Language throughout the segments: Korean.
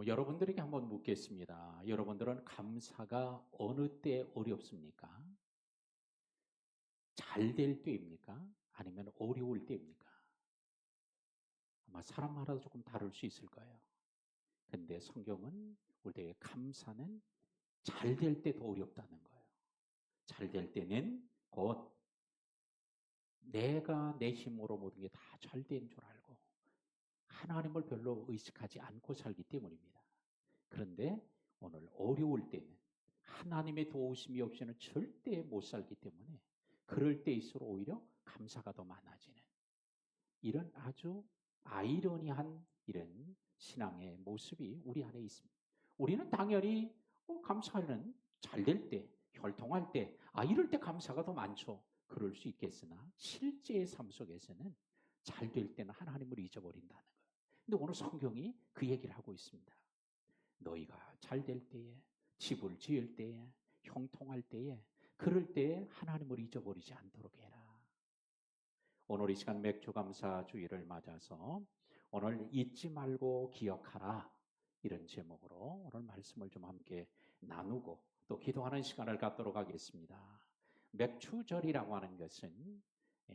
여러분들에게 한번 묻겠습니다. 여러분들은 감사가 어느 때 어렵습니까? 잘 될 때입니까? 아니면 어려울 때입니까? 아마 사람마다 조금 다를 수 있을 거예요. 근데 성경은 우리에게 감사는 잘 될 때 더 어렵다는 거예요. 잘 될 때는 곧 내가 내 힘으로 모든 게 다 잘 된 줄 알고 하나님을 별로 의식하지 않고 살기 때문입니다. 그런데 오늘 어려울 때는 하나님의 도우심이 없이는 절대 못 살기 때문에 그럴 때일수록 오히려 감사가 더 많아지는 이런 아주 아이러니한 이런 신앙의 모습이 우리 안에 있습니다. 우리는 당연히 감사는 잘 될 때, 혈통할 때, 이럴 때 감사가 더 많죠. 그럴 수 있겠으나 실제의 삶 속에서는 잘 될 때는 하나님을 잊어버린다는 거예요. 근데 오늘 성경이 그 얘기를 하고 있습니다. 너희가 잘 될 때에, 집을 지을 때에, 형통할 때에, 그럴 때에 하나님을 잊어버리지 않도록 해라. 오늘 이 시간 맥주감사 주일을 맞아서 오늘 잊지 말고 기억하라, 이런 제목으로 오늘 말씀을 좀 함께 나누고 또 기도하는 시간을 갖도록 하겠습니다. 맥추절이라고 하는 것은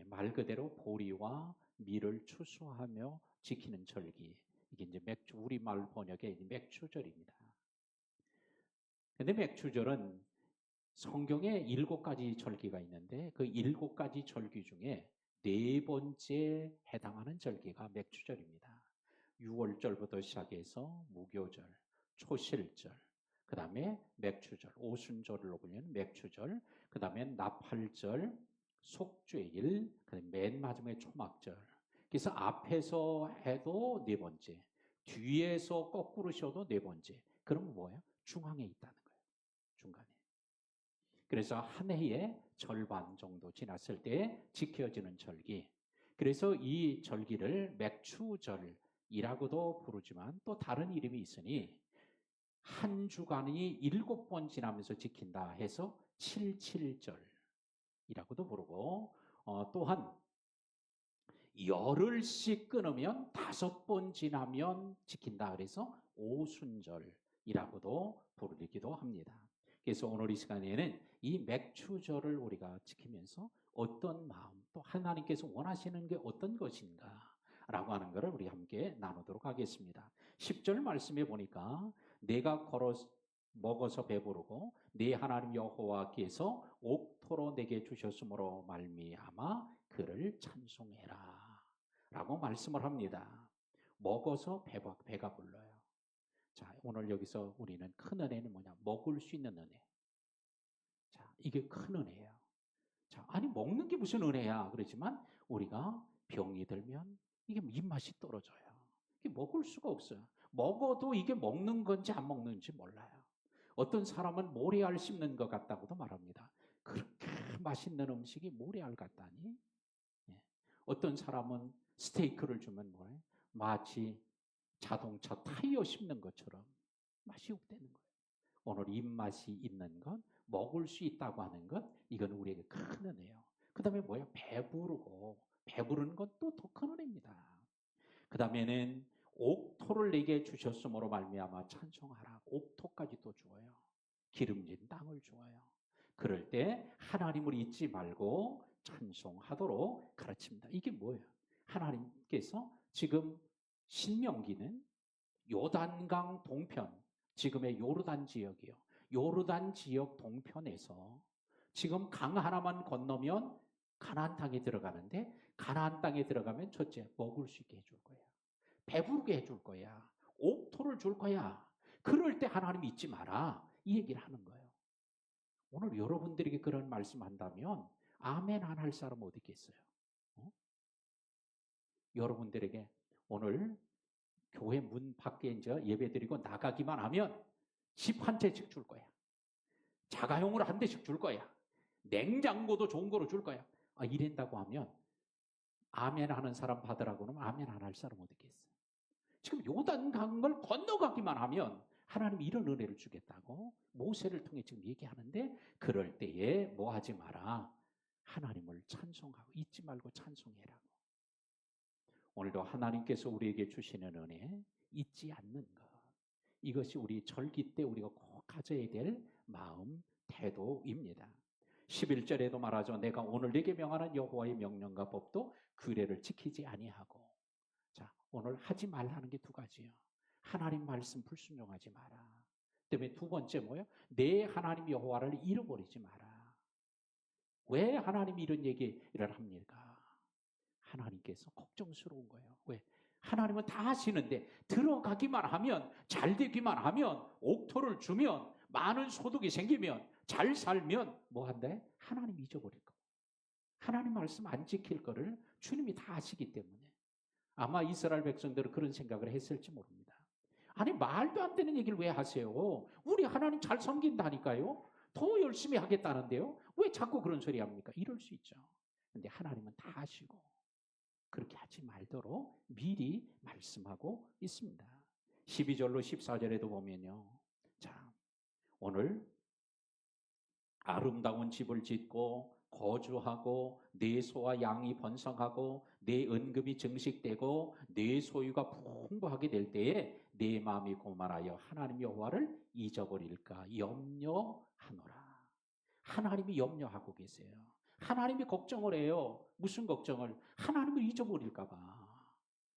말 그대로 보리와 밀을 추수하며 지키는 절기, 이게 이제 우리말 번역의 맥추절입니다. 근데 맥추절은 성경에 7가지 절기가 있는데 그 7가지 절기 중에 4번째에 해당하는 절기가 맥추절입니다. 6월절부터 시작해서 무교절, 초실절, 그 다음에 맥추절, 오순절로 불리는 맥추절, 그 다음에 나팔절, 속죄일, 그 다음에 맨 마지막에 초막절. 그래서 앞에서 해도 4번째, 뒤에서 거꾸로 쉬어도 4번째. 그러면 뭐예요? 중앙에 있다는 거예요. 중간에. 그래서 한 해의 절반 정도 지났을 때 지켜지는 절기. 그래서 이 절기를 맥추절이라고도 부르지만 또 다른 이름이 있으니 한 주간이 7번 지나면서 지킨다 해서 77절이라고도 부르고 또한 열흘씩 끊으면 5번 지나면 지킨다 그래서 오순절이라고도 부르기도 합니다. 그래서 오늘 이 시간에는 이 맥추절을 우리가 지키면서 어떤 마음, 또 하나님께서 원하시는 게 어떤 것인가 라고 하는 것을 우리 함께 나누도록 하겠습니다. 10절 말씀에 보니까 내가 먹어서 배부르고 네 하나님 여호와께서 옥토로 내게 주셨으므로 말미암아 그를 찬송해라 라고 말씀을 합니다. 먹어서 배가 불러요. 자, 오늘 여기서 우리는 큰 은혜는 뭐냐? 먹을 수 있는 은혜. 자, 이게 큰 은혜예요. 자, 아니 먹는 게 무슨 은혜야? 그렇지만 우리가 병이 들면 이게 입맛이 떨어져요. 이게 먹을 수가 없어요. 먹어도 이게 먹는 건지 안 먹는지 몰라요. 어떤 사람은 모래알 씹는 것 같다고도 말합니다. 그렇게 맛있는 음식이 모래알 같다니? 예. 어떤 사람은 스테이크를 주면 뭐예요? 마치 자동차 타이어 씹는 것처럼 맛이 없다는 거예요. 오늘 입맛이 있는 것, 먹을 수 있다고 하는 것, 이건 우리에게 큰 은혜예요. 그 다음에 뭐예요? 배부르고, 배부르는 건 또 더 큰 은혜입니다. 그 다음에는 옥토를 내게 주셨으므로 말미암아 찬송하라. 옥토까지 또 주어요. 기름진 땅을 주어요. 그럴 때 하나님을 잊지 말고 찬송하도록 가르칩니다. 이게 뭐예요? 하나님께서 지금 신명기는 요단강 동편, 지금의 요르단 지역이요. 요르단 지역 동편에서 지금 강 하나만 건너면 가나안 땅에 들어가는데 가나안 땅에 들어가면 첫째 먹을 수 있게 해줄 거야. 배부르게 해줄 거야. 옥토를 줄 거야. 그럴 때 하나님 잊지 마라. 이 얘기를 하는 거예요. 오늘 여러분들에게 그런 말씀한다면 아멘 안 할 사람 어디 있겠어요? 여러분들에게 오늘 교회 문 밖에 이제 예배드리고 나가기만 하면 집 한 채씩 줄 거야. 자가용으로 한 대씩 줄 거야. 냉장고도 좋은 거로 줄 거야. 이랬다고 하면 아멘 하는 사람 받으라고 하면 아멘 안 할 사람 어디 있겠어? 지금 요단강을 건너가기만 하면 하나님이 이런 은혜를 주겠다고 모세를 통해 지금 얘기하는데 그럴 때에 뭐 하지 마라. 하나님을 찬송하고 잊지 말고 찬송해라고. 오늘도 하나님께서 우리에게 주시는 은혜 잊지 않는 것. 이것이 우리 절기 때 우리가 꼭 가져야 될 마음, 태도입니다. 11절에도 말하죠. 내가 오늘 내게 명하는 여호와의 명령과 법도 규례를 지키지 아니하고. 자, 오늘 하지 말라는 게 두 가지예요. 하나님 말씀 불순종하지 마라. 그다음에 두 번째 뭐예요? 내 하나님 여호와를 잃어버리지 마라. 왜 하나님이 이런 얘기를 합니까? 하나님께서 걱정스러운 거예요. 왜? 하나님은 다 하시는데 들어가기만 하면, 잘 되기만 하면, 옥토를 주면, 많은 소득이 생기면, 잘 살면 뭐 한대? 하나님 잊어버릴 거. 하나님 말씀 안 지킬 거를 주님이 다 하시기 때문에 아마 이스라엘 백성들은 그런 생각을 했을지 모릅니다. 아니, 말도 안 되는 얘기를 왜 하세요? 우리 하나님 잘 섬긴다니까요. 더 열심히 하겠다는데요. 왜 자꾸 그런 소리 합니까? 이럴 수 있죠. 근데 하나님은 다 하시고 그렇게 하지 말도록 미리 말씀하고 있습니다. 12절로 14절에도 보면요. 자, 오늘 아름다운 집을 짓고 거주하고 내 소와 양이 번성하고 내 은금이 증식되고 내 소유가 풍부하게 될 때에 내 마음이 고만하여 하나님 여호와를 잊어버릴까 염려하노라. 하나님이 염려하고 계세요. 하나님이 걱정을 해요. 무슨 걱정을? 하나님을 잊어버릴까 봐.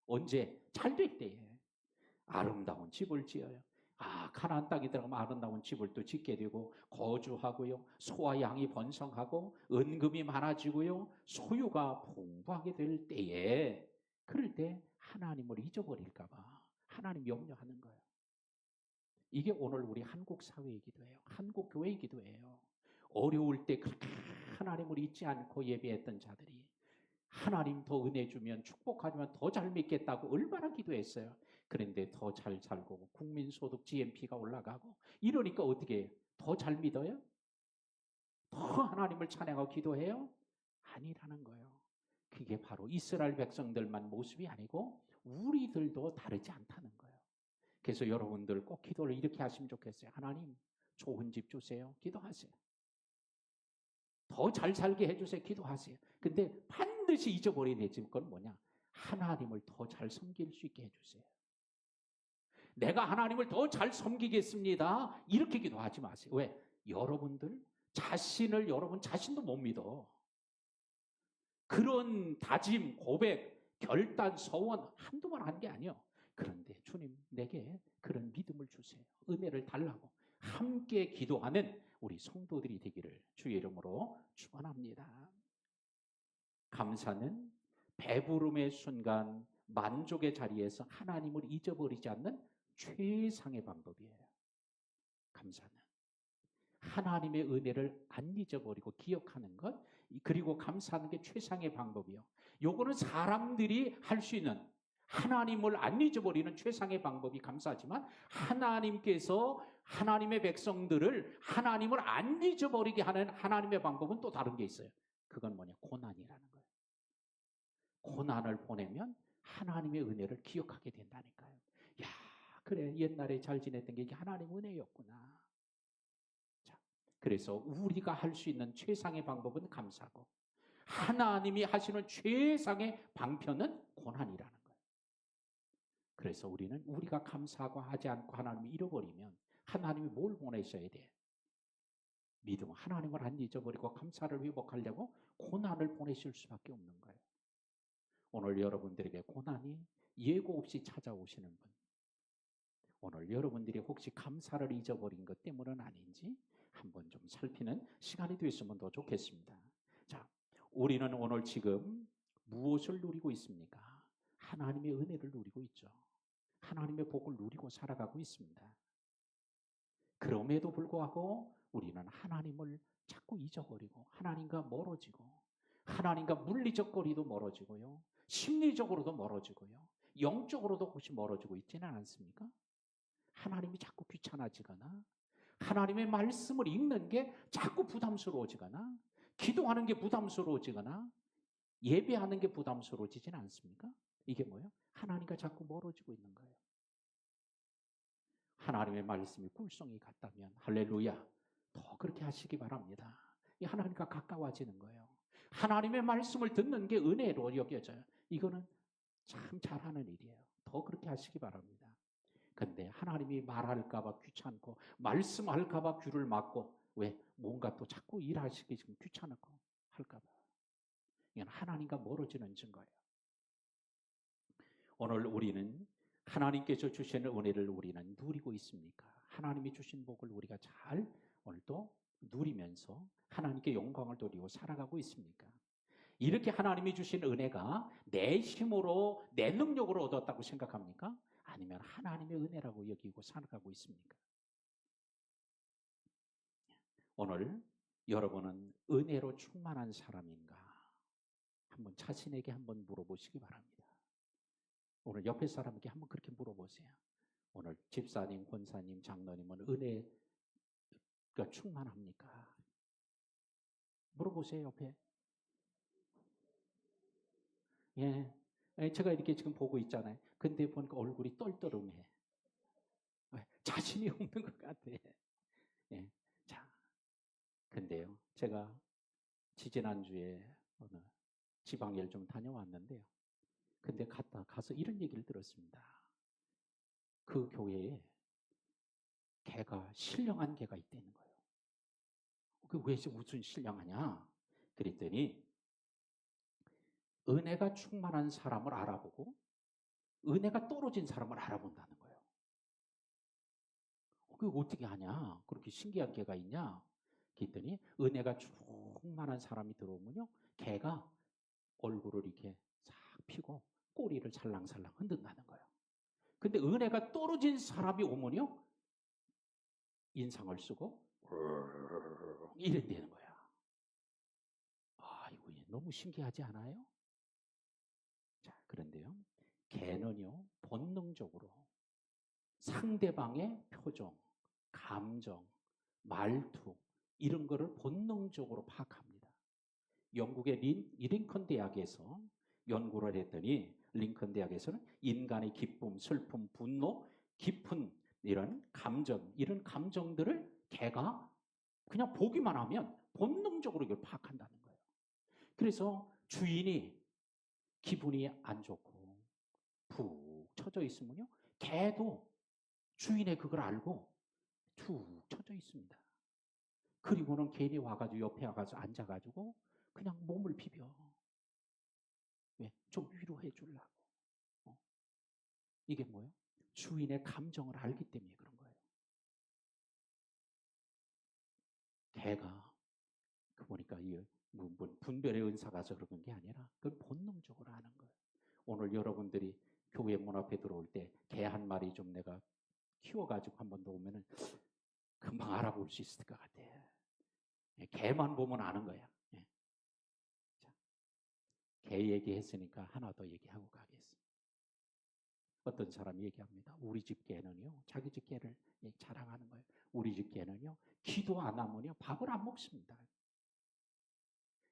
언제? 잘 될 때에 아름다운 집을 지어요. 가나안 땅에 들어가면 아름다운 집을 또 짓게 되고 거주하고요. 소와 양이 번성하고 은금이 많아지고요. 소유가 풍부하게 될 때에 그럴 때 하나님을 잊어버릴까 봐 하나님 염려하는 거예요. 이게 오늘 우리 한국 사회이기도 해요. 한국 교회이기도 해요. 어려울 때 그렇게 하나님을 잊지 않고 예배했던 자들이 하나님 더 은혜 주면 축복하면 더 잘 믿겠다고 얼마나 기도했어요. 그런데 더 잘 살고 국민소득 GNP가 올라가고 이러니까 어떻게 해요? 더 잘 믿어요? 더 하나님을 찬양하고 기도해요? 아니라는 거예요. 그게 바로 이스라엘 백성들만 모습이 아니고 우리들도 다르지 않다는 거예요. 그래서 여러분들 꼭 기도를 이렇게 하시면 좋겠어요. 하나님 좋은 집 주세요. 기도하세요. 더 잘 살게 해주세요. 기도하세요. 근데 반드시 잊어버려야 될 건 뭐냐? 하나님을 더 잘 섬길 수 있게 해주세요. 내가 하나님을 더 잘 섬기겠습니다. 이렇게 기도하지 마세요. 왜? 여러분들 자신을 여러분 자신도 못 믿어. 그런 다짐, 고백, 결단, 서원 한두 번 한 게 아니에요. 그런데 주님 내게 그런 믿음을 주세요. 은혜를 달라고 함께 기도하는 우리 성도들이 되기를 주의 이름으로 축원합니다. 감사는 배부름의 순간 만족의 자리에서 하나님을 잊어버리지 않는 최상의 방법이에요. 감사는 하나님의 은혜를 안 잊어버리고 기억하는 것, 그리고 감사하는 게 최상의 방법이요. 요거는 사람들이 할 수 있는, 하나님을 안 잊어버리는 최상의 방법이 감사하지만 하나님께서 하나님의 백성들을 하나님을 안 잊어버리게 하는 하나님의 방법은 또 다른 게 있어요. 그건 뭐냐? 고난이라는 거예요. 고난을 보내면 하나님의 은혜를 기억하게 된다니까요. 야, 그래, 옛날에 잘 지냈던 게 이게 하나님 은혜였구나. 자, 그래서 우리가 할 수 있는 최상의 방법은 감사고 하나님이 하시는 최상의 방편은 고난이라는 거예요. 그래서 우리는 우리가 감사하고 하지 않고 하나님을 잃어버리면 하나님이 뭘 보내셔야 돼? 믿음, 하나님을 안 잊어버리고 감사를 회복하려고 고난을 보내실 수밖에 없는 거예요. 오늘 여러분들에게 고난이 예고 없이 찾아오시는 분, 오늘 여러분들이 혹시 감사를 잊어버린 것 때문은 아닌지 한번 좀 살피는 시간이 됐으면 더 좋겠습니다. 자, 우리는 오늘 지금 무엇을 누리고 있습니까? 하나님의 은혜를 누리고 있죠. 하나님의 복을 누리고 살아가고 있습니다. 그럼에도 불구하고 우리는 하나님을 자꾸 잊어버리고 하나님과 멀어지고 하나님과 물리적 거리도 멀어지고요. 심리적으로도 멀어지고요. 영적으로도 혹시 멀어지고 있지는 않습니까? 하나님이 자꾸 귀찮아지거나 하나님의 말씀을 읽는 게 자꾸 부담스러워지거나 기도하는 게 부담스러워지거나 예배하는 게 부담스러워지지는 않습니까? 이게 뭐예요? 하나님과 자꾸 멀어지고 있는 거예요. 하나님의 말씀이 꿀송이 같다면 할렐루야, 더 그렇게 하시기 바랍니다. 이 하나님과 가까워지는 거예요. 하나님의 말씀을 듣는 게 은혜로 여겨져요. 이거는 참 잘하는 일이에요. 더 그렇게 하시기 바랍니다. 근데 하나님이 말할까봐 귀찮고 말씀할까봐 귀를 막고 왜? 뭔가 또 자꾸 일하시기 좀 귀찮고 할까봐. 이건 하나님과 멀어지는 증거예요. 오늘 우리는 하나님께서 주시는 은혜를 우리는 누리고 있습니까? 하나님이 주신 복을 우리가 잘 오늘도 누리면서 하나님께 영광을 돌리고 살아가고 있습니까? 이렇게 하나님이 주신 은혜가 내 힘으로 내 능력으로 얻었다고 생각합니까? 아니면 하나님의 은혜라고 여기고 살아가고 있습니까? 오늘 여러분은 은혜로 충만한 사람인가? 한번 자신에게 한번 물어보시기 바랍니다. 오늘 옆에 사람에게 한번 그렇게 물어보세요. 오늘 집사님, 권사님, 장로님은 은혜가 충만합니까? 물어보세요, 옆에. 예. 제가 이렇게 지금 보고 있잖아요. 근데 보니까 얼굴이 떨떠름해. 자신이 없는 것 같아. 예. 자, 근데요. 제가 지지난주에 어느 지방일 좀 다녀왔는데요. 근데 가서 이런 얘기를 들었습니다. 그 교회에 신령한 개가 있다는 거예요. 왜 무슨 신령하냐? 그랬더니 은혜가 충만한 사람을 알아보고 은혜가 떨어진 사람을 알아본다는 거예요. 그게 어떻게 하냐? 그렇게 신기한 개가 있냐? 그랬더니 은혜가 충만한 사람이 들어오면요. 개가 얼굴을 이렇게 싹 펴고 꼬리를 살랑살랑 흔든다는 거예요. 근데 은혜가 떨어진 사람이 오면요. 인상을 쓰고 이래 되는 거야. 이거 너무 신기하지 않아요? 자, 그런데요. 개는요. 본능적으로 상대방의 표정, 감정, 말투 이런 거를 본능적으로 파악합니다. 영국의 링컨 대학에서 연구를 했더니 링컨 대학에서는 인간의 기쁨, 슬픔, 분노, 깊은 이런 감정들을 개가 그냥 보기만 하면 본능적으로 이걸 파악한다는 거예요. 그래서 주인이 기분이 안 좋고 푹 처져 있으면요. 개도 주인의 그걸 알고 툭 처져 있습니다. 그리고는 개인이 와가지고 옆에 와가지고 앉아가지고 그냥 몸을 비벼. 왜? 좀 위로해 주려고. 이게 뭐예요? 주인의 감정을 알기 때문에 그런 거예요. 개가 보니까 분별의 은사가 서 그런 게 아니라 그걸 본능적으로 아는 거예요. 오늘 여러분들이 교회 문 앞에 들어올 때 개 한 마리 좀 내가 키워가지고 한 번 더 오면은 금방 알아볼 수 있을 것 같아. 개만 보면 아는 거야. 자, 개 얘기했으니까 하나 더 얘기하고 가겠습니다. 어떤 사람이 얘기합니다. 우리 집 개는요, 자기 집 개를 자랑하는 거예요. 우리 집 개는요, 기도 안 하면요, 밥을 안 먹습니다.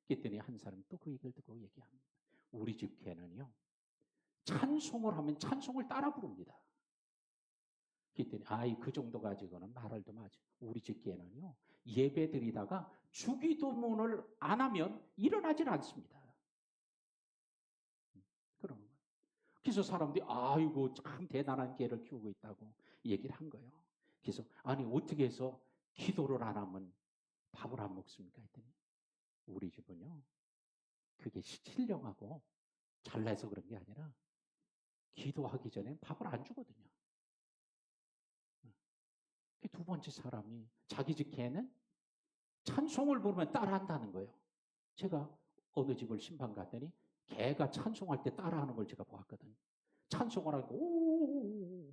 그랬더니 한 사람이 또 그 얘기를 듣고 얘기합니다. 우리 집 개는요, 찬송을 하면 찬송을 따라 부릅니다. 그랬더니 그 정도 가지고는 말을 좀 하죠. 우리 집 개는요, 예배 드리다가 주기도문을 안 하면 일어나질 않습니다. 그러는 거예요. 그래서 사람들이 아이고 참 대단한 개를 키우고 있다고 얘기를 한 거예요. 그래서 어떻게 해서 기도를 안 하면 밥을 안 먹습니까? 했더니 우리 집은요, 그게 신령하고 잘나서 그런 게 아니라 기도하기 전에 밥을 안 주거든요. 두 번째 사람이 자기 집 개는 찬송을 부르면 따라한다는 거예요. 제가 어느 집을 심판 갔더니 개가 찬송할 때 따라하는 걸 제가 보았거든요. 찬송을 하고 오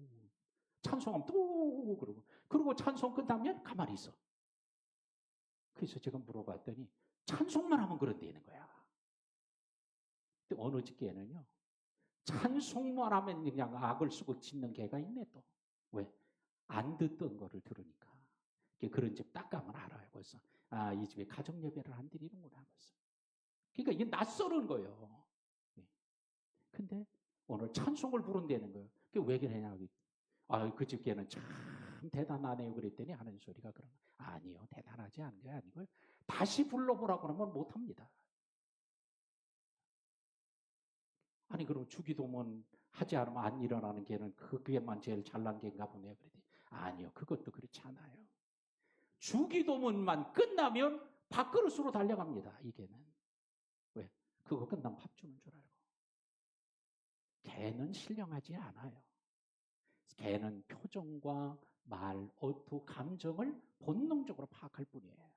찬송하면 또 그러고 찬송 끝나면 가만히 있어. 그래서 제가 물어봤더니 찬송만 하면 그런다는 거야. 근데 어느 집 개는요. 찬송만 하면 그냥 악을 쓰고 짖는 개가 있네 또. 왜? 안 듣던 거를 들으니까. 그런 집 딱 가면 알아요 벌써. 이 집에 가정 예배를 안 드리는구나 벌써. 그러니까 이게 낯설은 거예요. 근데 오늘 찬송을 부른다는 거예요. 그게 왜 그러냐. 그 집 개는 참 대단하네요. 그랬더니 하는 소리가 그런 거예요. 아니요. 대단하지 않은 게 아니고 다시 불러보라고 하면 못합니다. 아니 그럼 주기도문 하지 않으면 안 일어나는 게는 그게만 제일 잘난 게인가 보네요. 그랬더니 아니요, 그것도 그렇지 않아요. 주기도문만 끝나면 밥그릇으로 달려갑니다. 이게는 왜? 그거 끝나면 밥 주는 줄 알고. 개는 신령하지 않아요. 개는 표정과 말, 어투, 감정을 본능적으로 파악할 뿐이에요.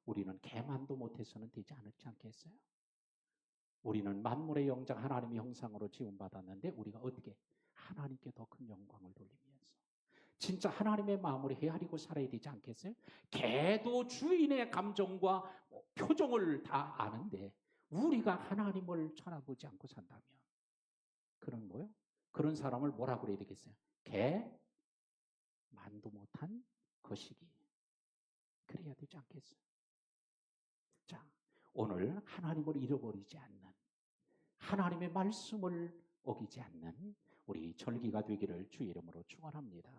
우리는 개만도 못해서는 되지 않겠어요? 우리는 만물의 영장 하나님의 형상으로 지음받았는데 우리가 어떻게 하나님께 더 큰 영광을 돌리면서 진짜 하나님의 마음으로 헤아리고 살아야 되지 않겠어요? 개도 주인의 감정과 표정을 다 아는데 우리가 하나님을 쳐다보지 않고 산다면 그런 뭐요? 그런 사람을 뭐라고 그래야 되겠어요? 개 만도 못한 거시기. 그래야 되지 않겠어요? 자, 오늘 하나님을 잃어버리지 않는, 하나님의 말씀을 어기지 않는 우리 절기가 되기를 주의 이름으로 축원합니다.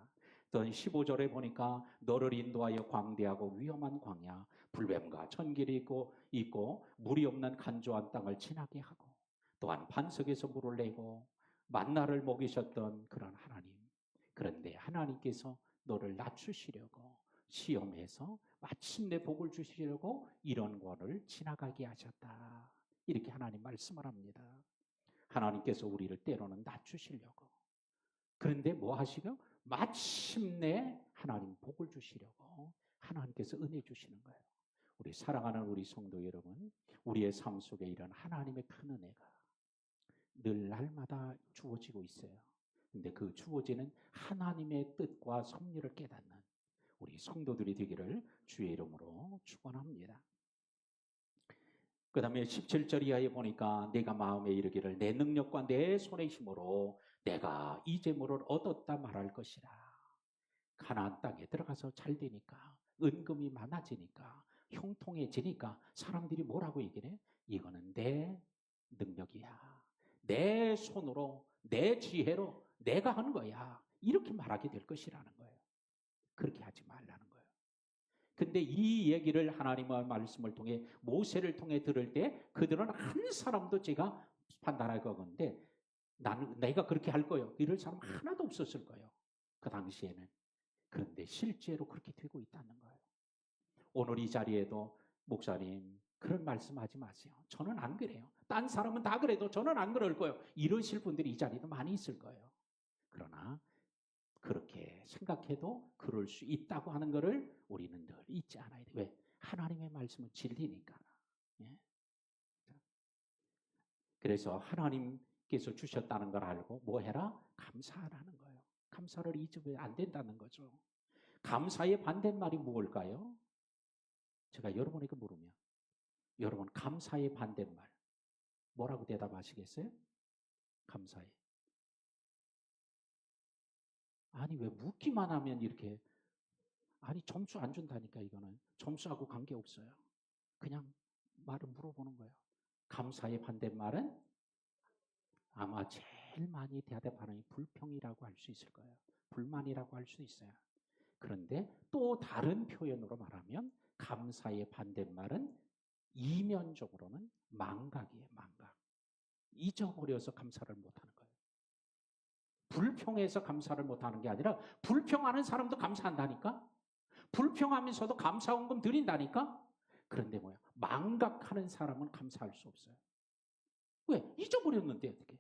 또 15절에 보니까 너를 인도하여 광대하고 위험한 광야, 불뱀과 천길이 있고 물이 없는 간조한 땅을 지나게 하고 또한 반석에서 물을 내고 만나를 먹이셨던 그런 하나님. 그런데 하나님께서 너를 낮추시려고 시험해서 마침내 복을 주시려고 이런 권을 지나가게 하셨다. 이렇게 하나님 말씀을 합니다. 하나님께서 우리를 때로는 낮추시려고. 그런데 뭐 하시려? 마침내 하나님 복을 주시려고 하나님께서 은혜 주시는 거예요. 우리 사랑하는 우리 성도 여러분, 우리의 삶 속에 이런 하나님의 큰 은혜가 늘 날마다 주어지고 있어요. 근데 그 주어지는 하나님의 뜻과 섭리를 깨닫는 우리 성도들이 되기를 주의 이름으로 축원합니다. 그 다음에 17절 이하에 보니까 내가 마음에 이르기를 내 능력과 내 손의 힘으로 내가 이 재물을 얻었다 말할 것이라. 가나안 땅에 들어가서 잘 되니까 은금이 많아지니까 형통해지니까 사람들이 뭐라고 얘기해? 이거는 내 능력이야. 내 손으로 내 지혜로 내가 한 거야. 이렇게 말하게 될 것이라는 거예요. 그렇게 하지 말라는 거예요. 근데 이 얘기를 하나님의 말씀을 통해 모세를 통해 들을 때 그들은 한 사람도 제가 판단할 거건데 내가 그렇게 할 거예요. 이럴 사람 하나도 없었을 거예요. 그 당시에는. 그런데 실제로 그렇게 되고 있다는 거예요. 오늘 이 자리에도 목사님 그런 말씀하지 마세요. 저는 안 그래요. 딴 사람은 다 그래도 저는 안 그럴 거예요. 이러실 분들이 이 자리에도 많이 있을 거예요. 그러나 그렇게 생각해도 그럴 수 있다고 하는 것을 우리는 늘 잊지 않아야 돼요. 왜? 하나님의 말씀은 진리니까. 예? 그래서 하나님께서 주셨다는 걸 알고 뭐 해라? 감사하라는 거예요. 감사를 잊으면 안 된다는 거죠. 감사의 반대말이 무엇일까요? 제가 여러분에게 물으면 여러분 감사의 반대말 뭐라고 대답하시겠어요? 감사해. 아니 왜 묻기만 하면 이렇게 아니 점수 안 준다니까 이거는 점수하고 관계없어요. 그냥 말을 물어보는 거예요. 감사의 반대말은 아마 제일 많이 대답하는 불평이라고 할 수 있을 거예요. 불만이라고 할 수 있어요. 그런데 또 다른 표현으로 말하면 감사의 반대말은 이면적으로는 망각이에요. 망각. 잊어버려서 감사를 못하는 거예요. 불평해서 감사를 못하는 게 아니라 불평하는 사람도 감사한다니까? 불평하면서도 감사원금 드린다니까? 그런데 뭐야? 망각하는 사람은 감사할 수 없어요. 왜? 잊어버렸는데 어떻게?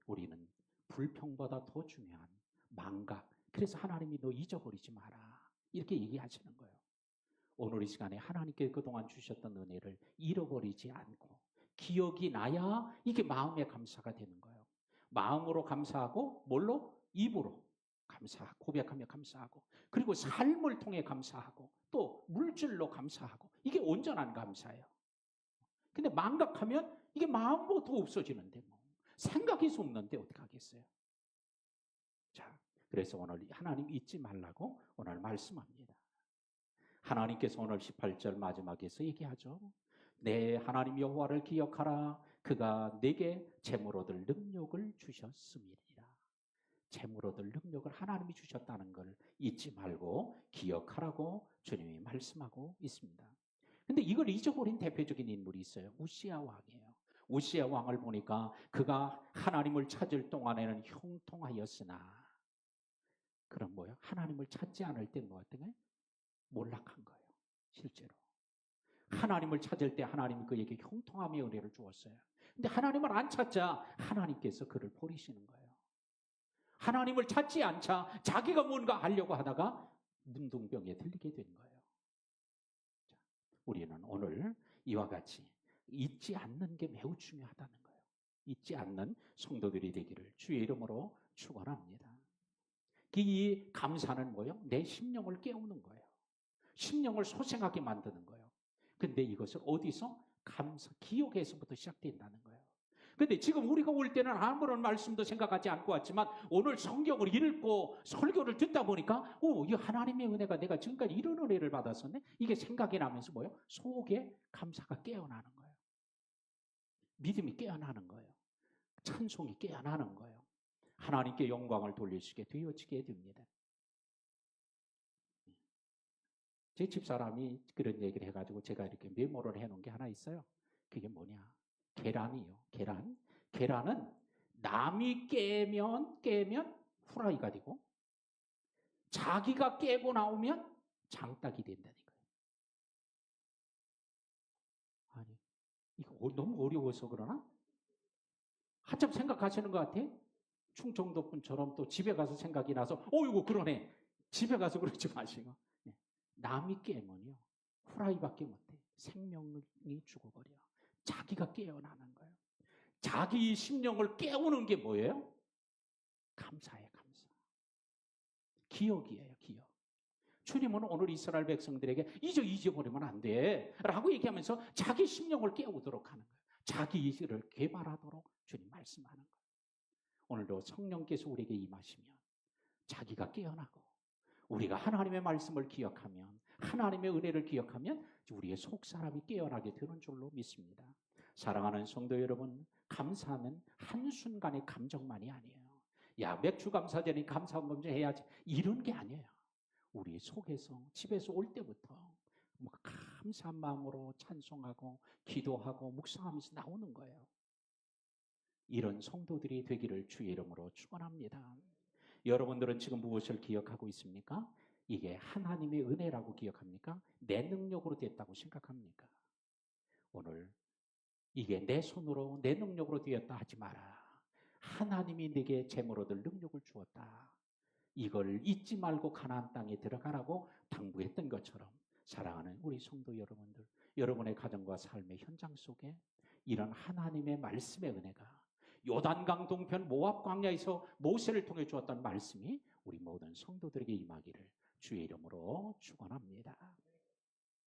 우리는 불평보다 더 중요한 망각. 그래서 하나님이 너 잊어버리지 마라. 이렇게 얘기하시는 거예요. 오늘 이 시간에 하나님께 그동안 주셨던 은혜를 잃어버리지 않고 기억이 나야 이게 마음의 감사가 되는 거예요. 마음으로 감사하고 뭘로? 입으로 감사하고 고백하며 감사하고 그리고 삶을 통해 감사하고 또 물질로 감사하고 이게 온전한 감사예요. 근데 망각하면 이게 마음부터 없어지는데 뭐 생각이 수 없는데 어떻게 하겠어요? 자, 그래서 오늘 하나님 잊지 말라고 오늘 말씀합니다. 하나님께서 오늘 18절 마지막에서 얘기하죠. 내 하나님 여호와를 기억하라. 그가 내게 재물 얻을 능력을 주셨음이니라. 재물 얻을 능력을 하나님이 주셨다는 걸 잊지 말고 기억하라고 주님이 말씀하고 있습니다. 근데 이걸 잊어버린 대표적인 인물이 있어요. 우시야 왕이에요. 우시야 왕을 보니까 그가 하나님을 찾을 동안에는 형통하였으나, 그럼 뭐예요? 하나님을 찾지 않을 때 뭐 어떤 거예요? 몰락한 거예요. 실제로. 하나님을 찾을 때 하나님이 그에게 형통함의 은혜를 주었어요. 근데 하나님을 안 찾자 하나님께서 그를 버리시는 거예요. 하나님을 찾지 않자 자기가 뭔가 하려고 하다가 문둥병에 들리게 된 거예요. 자, 우리는 오늘 이와 같이 잊지 않는 게 매우 중요하다는 거예요. 잊지 않는 성도들이 되기를 주의 이름으로 축원합니다. 이 감사는 뭐예요? 내 심령을 깨우는 거예요. 심령을 소생하게 만드는 거예요. 근데 이것을 어디서? 감사, 기억에서부터 시작된다는 거예요. 근데 지금 우리가 올 때는 아무런 말씀도 생각하지 않고 왔지만 오늘 성경을 읽고 설교를 듣다 보니까 이 하나님의 은혜가 내가 지금까지 이런 은혜를 받았었네? 이게 생각이 나면서 뭐예요? 속에 감사가 깨어나는 거예요. 믿음이 깨어나는 거예요. 찬송이 깨어나는 거예요. 하나님께 영광을 돌리시게 되어지게 됩니다. 제 집사람이 그런 얘기를 해가지고 제가 이렇게 메모를 해놓은 게 하나 있어요. 그게 뭐냐? 계란이요. 계란은 남이 깨면 후라이가 되고 자기가 깨고 나오면 장딱이 된다는 거예요. 아니, 이거 너무 어려워서 그러나? 한참 생각하시는 것 같아? 충청도 분처럼 또 집에 가서 생각이 나서 이거 그러네. 집에 가서 그러지 마시고. 남이 깨면요. 후라이밖에 못해. 생명이 죽어버려. 자기가 깨어나는 거예요. 자기 심령을 깨우는 게 뭐예요? 감사예요, 감사. 기억이에요, 기억. 주님은 오늘 이스라엘 백성들에게 잊어버리면 안 돼. 라고 얘기하면서 자기 심령을 깨우도록 하는 거예요. 자기 의지를 개발하도록 주님 말씀하는 거예요. 오늘도 성령께서 우리에게 임하시면 자기가 깨어나고 우리가 하나님의 말씀을 기억하면 하나님의 은혜를 기억하면 우리의 속사람이 깨어나게 되는 줄로 믿습니다. 사랑하는 성도 여러분, 감사는 한순간의 감정만이 아니에요. 야, 맥주 감사제니 감사한 검증 해야지 이런 게 아니에요. 우리 속에서 집에서 올 때부터 감사한 마음으로 찬송하고 기도하고 묵상하면서 나오는 거예요. 이런 성도들이 되기를 주의 이름으로 축원합니다. 여러분들은 지금 무엇을 기억하고 있습니까? 이게 하나님의 은혜라고 기억합니까? 내 능력으로 됐다고 생각합니까? 오늘 이게 내 손으로 내 능력으로 되었다 하지 마라. 하나님이 내게 재물 얻을 능력을 주었다. 이걸 잊지 말고 가나안 땅에 들어가라고 당부했던 것처럼 사랑하는 우리 성도 여러분들, 여러분의 가정과 삶의 현장 속에 이런 하나님의 말씀의 은혜가 요단강 동편 모압 광야에서 모세를 통해 주었던 말씀이 우리 모든 성도들에게 임하기를 주의 이름으로 축원합니다.